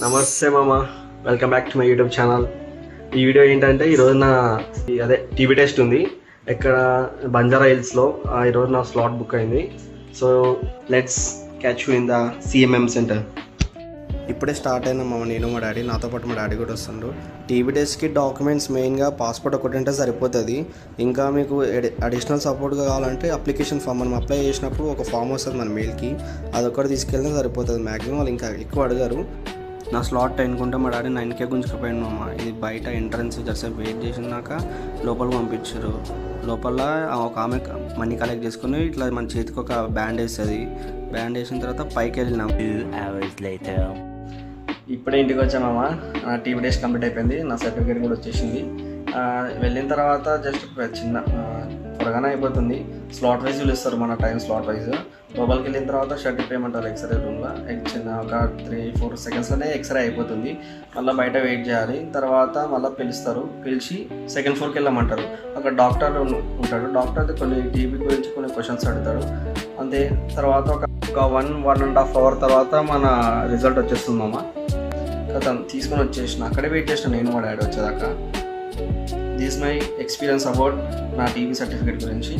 నమస్తే మామ, welcome back to my YouTube channel. ఈ వీడియో ఏంటంటే ఈరోజు నా టీవీ టెస్ట్ ఉంది ఇక్కడ బంజారా హిల్స్లో. ఈరోజు నా స్లాట్ బుక్ అయింది. So let's catch you in the CMM centre. ఇప్పుడే స్టార్ట్ అయినా మామ, నేను మా డాడీ, నాతో పాటు మా డాడీ కూడా వస్తుండ్రు. టీవీ టెస్ట్కి డాక్యుమెంట్స్ మెయిన్గా పాస్పోర్ట్ ఒకటి ఉంటే సరిపోతుంది. ఇంకా మీకు అడిషనల్ సపోర్ట్గా కావాలంటే అప్లికేషన్ ఫామ్ మనం అప్లై చేసినప్పుడు ఒక ఫామ్ వస్తుంది మన మెయిల్కి, అదొకటి తీసుకెళ్తే సరిపోతుంది. మ్యాక్సిమం వాళ్ళు ఇంకా ఎక్కువ అడిగారు. నా స్లాట్ 10కి ఉంటే మా డాడీ 9కే గుంజుకుపోయాను మామ. ఇది బయట ఎంట్రన్స్ జరసేపు వెయిట్ చేసినాక లోపలికి పంపించారు. లోపల ఒక ఆమె మనీ కలెక్ట్ చేసుకుని ఇట్లా మన చేతికి ఒక బ్యాండ్ వేస్తుంది. బ్యాండ్ వేసిన తర్వాత పైకి వెళ్ళినాం. 2 hours later. ఇప్పుడే ఇంటికి వచ్చామమ్మా. నా టీవీ టెస్ట్ కంప్లీట్ అయిపోయింది, నా సర్టిఫికేట్ కూడా వచ్చేసింది. వెళ్ళిన తర్వాత జస్ట్ చిన్న త్వరగానే అయిపోతుంది. స్లాట్ వైజ్ పిలుస్తారు, మన టైం స్లాట్ వైజ్. లోపలికి వెళ్ళిన తర్వాత షర్ట్ పేమెంటారు ఎక్స్రే రూమ్లో. చిన్న ఒక 3-4 సెకండ్స్లోనే ఎక్స్రే అయిపోతుంది. మళ్ళీ బయట వెయిట్ చేయాలి. తర్వాత మళ్ళీ పిలుస్తారు, పిలిచి సెకండ్ ఫ్లోర్కి వెళ్ళమంటారు. అక్కడ డాక్టర్ ఉంటాడు. డాక్టర్ కొన్ని టీవీ గురించి కొన్ని క్వశ్చన్స్ అడుగుతాడు అంతే. తర్వాత ఒక 1-1.5 అవర్ తర్వాత మన రిజల్ట్ వచ్చేస్తుంది మామ. కదా తీసుకొని వచ్చేసిన, అక్కడే వెయిట్ చేసిన నేను మా డాడీ వచ్చేదాకా. దిస్ మై ఎక్స్పీరియన్స్ అబౌట్ నా టీవీ సర్టిఫికేట్ గురించి.